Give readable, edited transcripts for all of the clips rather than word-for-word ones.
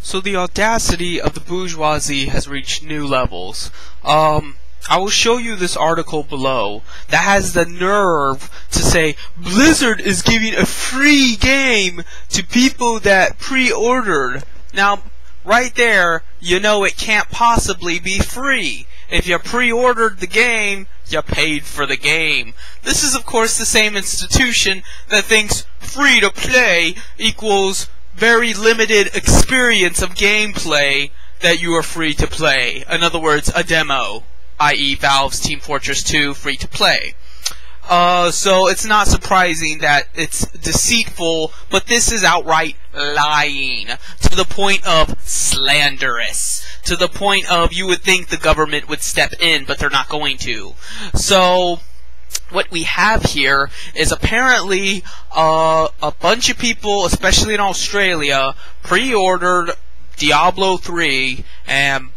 So the audacity of the bourgeoisie has reached new levels. I will show you this article below that has the nerve to say Blizzard is giving a free game to people that pre-ordered. Now, right there, you know it can't possibly be free. If you pre-ordered the game, you paid for the game. This is, of course, the same institution that thinks free-to-play equals very limited experience of gameplay that you are free to play. In other words, a demo, i.e. Valve's Team Fortress 2 free to play. So it's not surprising that it's deceitful, but this is outright lying, to the point of slanderous, to the point of you would think the government would step in, but they're not going to. So what we have here is apparently a bunch of people, especially in Australia, pre-ordered Diablo 3, and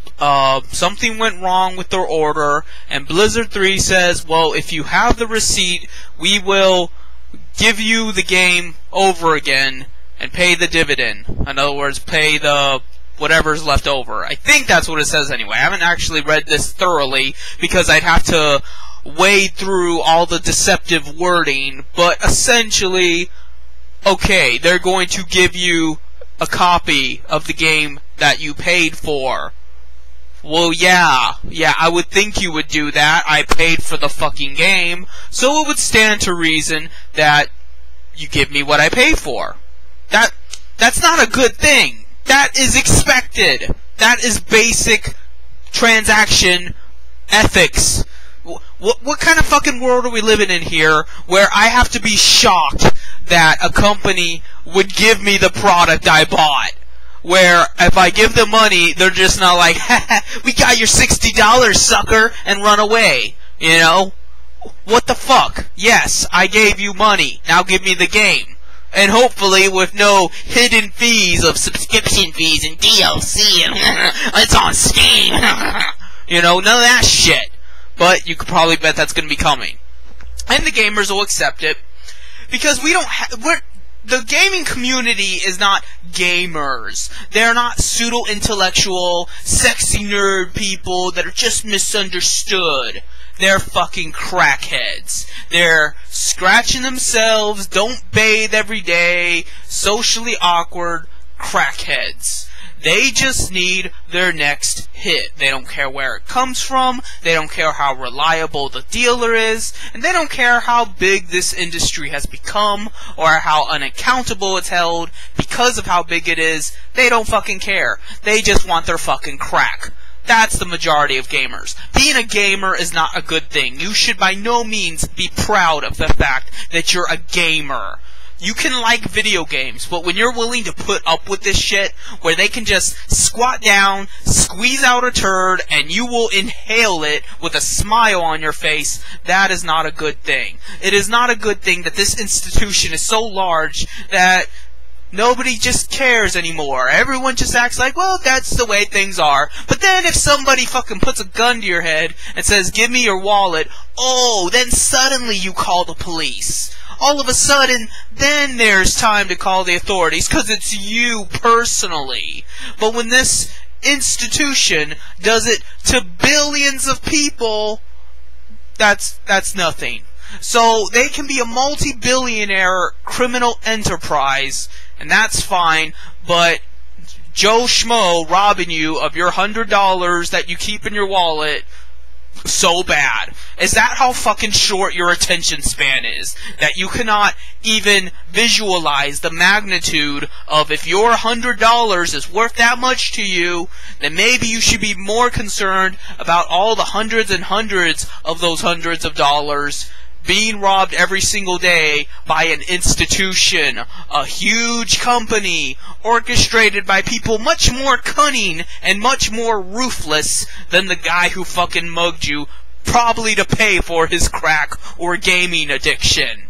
something went wrong with their order, and Blizzard 3 says, well, if you have the receipt, we will give you the game over again and pay the dividend. In other words, pay the whatever's left over. I think that's what it says anyway. I haven't actually read this thoroughly because I'd have to wade through all the deceptive wording, but essentially, okay, they're going to give you a copy of the game that you paid for. Well, yeah, I would think you would do that. I paid for the fucking game, so it would stand to reason that you give me what I paid for. That's not a good thing. That is expected. That is basic transaction ethics. What kind of fucking world are we living in here where I have to be shocked that a company would give me the product I bought? Where if I give them money, they're just not like, we got your $60, sucker, and run away. You know? What the fuck? Yes, I gave you money. Now give me the game. And hopefully with no hidden fees of subscription fees and DLC and it's on Steam. You know, none of that shit. But you could probably bet that's going to be coming. And the gamers will accept it. Because we don't the gaming community is not gamers. They're not pseudo-intellectual, sexy nerd people that are just misunderstood. They're fucking crackheads. They're scratching themselves, don't bathe every day, socially awkward crackheads. They just need their next hit. They don't care where it comes from, they don't care how reliable the dealer is, and they don't care how big this industry has become, or how unaccountable it's held because of how big it is. They don't fucking care. They just want their fucking crack. That's the majority of gamers. Being a gamer is not a good thing. You should by no means be proud of the fact that you're a gamer. You can like video games, but when you're willing to put up with this shit, where they can just squat down, squeeze out a turd, and you will inhale it with a smile on your face, that is not a good thing. It is not a good thing that this institution is so large that nobody just cares anymore. Everyone just acts like, well, that's the way things are. But then if somebody fucking puts a gun to your head and says, give me your wallet, oh, then suddenly you call the police. All of a sudden, then there's time to call the authorities, because it's you personally. But when this institution does it to billions of people, that's nothing. So they can be a multi-billionaire criminal enterprise, and that's fine, but Joe Schmo robbing you of your $100 that you keep in your wallet, so bad. Is that how fucking short your attention span is? That you cannot even visualize the magnitude of, if your $100 is worth that much to you, then maybe you should be more concerned about all the hundreds and hundreds of those hundreds of dollars being robbed every single day by an institution, a huge company, orchestrated by people much more cunning and much more ruthless than the guy who fucking mugged you, probably to pay for his crack or gaming addiction.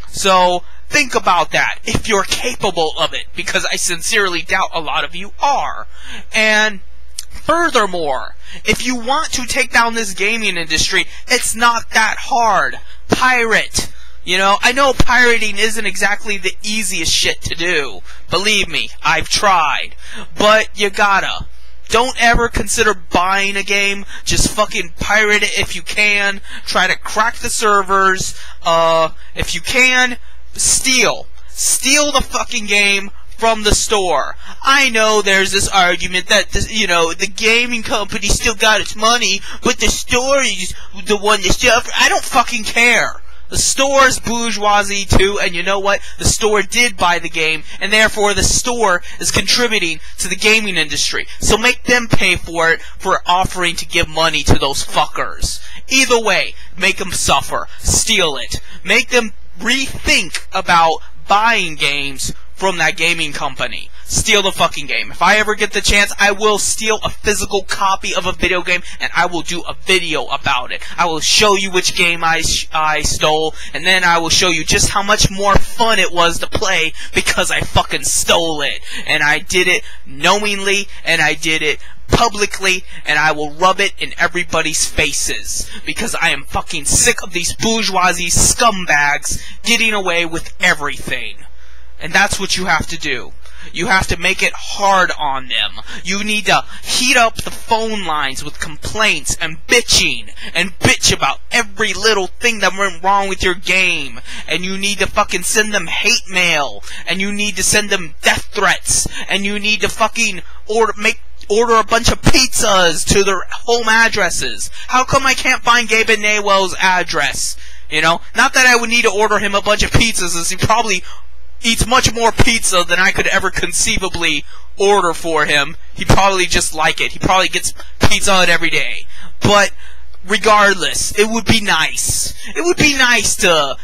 So, think about that, if you're capable of it, because I sincerely doubt a lot of you are. And furthermore, if you want to take down this gaming industry, it's not that hard. Pirate. You know, I know pirating isn't exactly the easiest shit to do. Believe me, I've tried. But you gotta. Don't ever consider buying a game. Just fucking pirate it if you can. Try to crack the servers. If you can, steal. Steal the fucking game from the store. I know there's this argument that, the gaming company still got its money, but the store is the one that still... I don't fucking care. The store's bourgeoisie too, and you know what? The store did buy the game, and therefore the store is contributing to the gaming industry. So make them pay for it for offering to give money to those fuckers. Either way, make them suffer. Steal it. Make them rethink about buying games from that gaming company. Steal the fucking game. If I ever get the chance, I will steal a physical copy of a video game, and I will do a video about it. I will show you which game I stole, and then I will show you just how much more fun it was to play because I fucking stole it. And I did it knowingly, and I did it publicly, and I will rub it in everybody's faces because I am fucking sick of these bourgeoisie scumbags getting away with everything. And that's what you have to do. You have to make it hard on them. You need to heat up the phone lines with complaints and bitching. And bitch about every little thing that went wrong with your game. And you need to fucking send them hate mail. And you need to send them death threats. And you need to fucking order a bunch of pizzas to their home addresses. How come I can't find Gabe Nawell's address? You know? Not that I would need to order him a bunch of pizzas, as he probably eats much more pizza than I could ever conceivably order for him. He'd probably just like it. He probably gets Pizza Hut every day. But regardless, it would be nice. It would be nice to,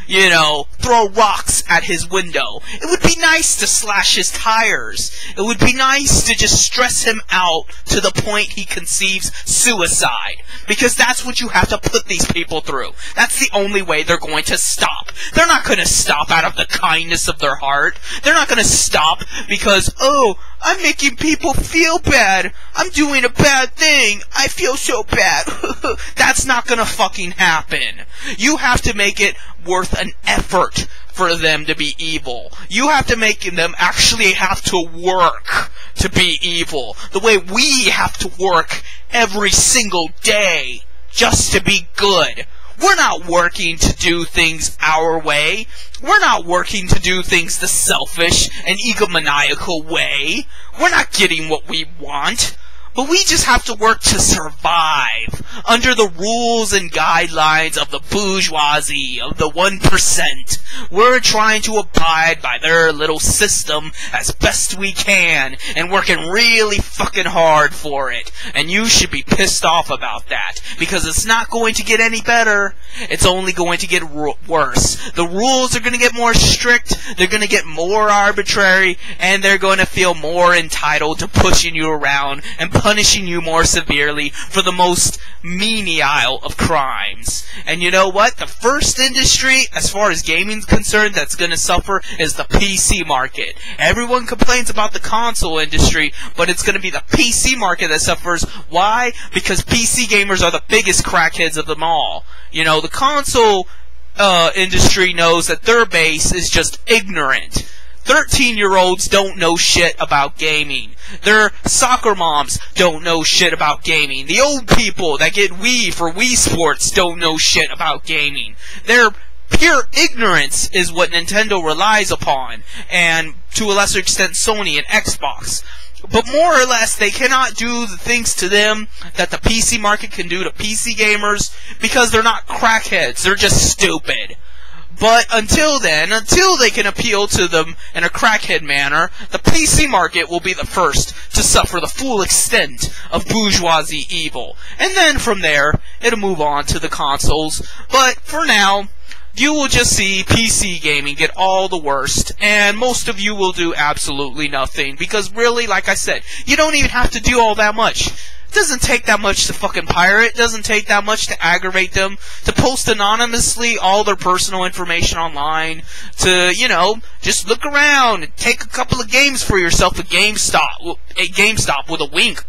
throw rocks at his window. It would be nice to slash his tires. It would be nice to just stress him out to the point he conceives suicide. Because that's what you have to put these people through. That's the only way they're going to stop. They're not going to stop out of the kindness of their heart. They're not going to stop because, oh, I'm making people feel bad. I'm doing a bad thing. I feel so bad. That's not gonna fucking happen. You have to make it worth an effort for them to be evil. You have to make them actually have to work to be evil. The way we have to work every single day just to be good. We're not working to do things our way. We're not working to do things the selfish and egomaniacal way. We're not getting what we want. But we just have to work to survive under the rules and guidelines of the bourgeoisie, of the 1%. We're trying to abide by their little system as best we can, and working really fucking hard for it. And you should be pissed off about that, because it's not going to get any better. It's only going to get worse. The rules are going to get more strict, they're going to get more arbitrary, and they're going to feel more entitled to pushing you around and punishing you more severely for the most menial of crimes. And you know what? The first industry, as far as gaming's concerned, that's going to suffer is the PC market. Everyone complains about the console industry, but it's going to be the PC market that suffers. Why? Because PC gamers are the biggest crackheads of them all. The console industry knows that their base is just ignorant. 13-year-olds don't know shit about gaming. Their soccer moms don't know shit about gaming. The old people that get Wii for Wii Sports don't know shit about gaming. Their pure ignorance is what Nintendo relies upon, and to a lesser extent Sony and Xbox. But more or less, they cannot do the things to them that the PC market can do to PC gamers because they're not crackheads. They're just stupid. But until then, until they can appeal to them in a crackhead manner, the PC market will be the first to suffer the full extent of bourgeoisie evil. And then from there, it'll move on to the consoles. But for now, you will just see PC gaming get all the worst, and most of you will do absolutely nothing. Because really, like I said, you don't even have to do all that much. It doesn't take that much to fucking pirate. It doesn't take that much to aggravate them, to post anonymously all their personal information online, to, just look around and take a couple of games for yourself at GameStop with a wink,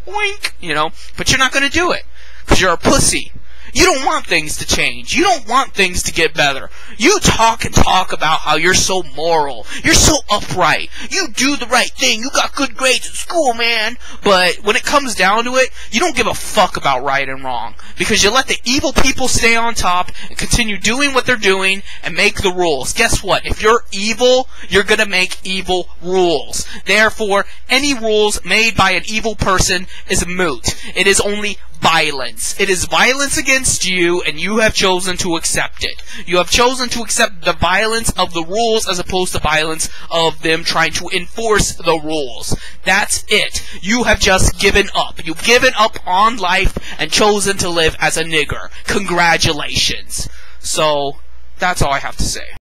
but you're not gonna do it, because you're a pussy. You don't want things to change. You don't want things to get better. You talk and talk about how you're so moral. You're so upright. You do the right thing. You got good grades in school, man. But when it comes down to it, you don't give a fuck about right and wrong. Because you let the evil people stay on top and continue doing what they're doing and make the rules. Guess what? If you're evil, you're gonna make evil rules. Therefore, any rules made by an evil person is moot. It is only violence. It is violence against you, and you have chosen to accept it. You have chosen to accept the violence of the rules as opposed to violence of them trying to enforce the rules. That's it. You have just given up. You've given up on life and chosen to live as a nigger. Congratulations. So, that's all I have to say.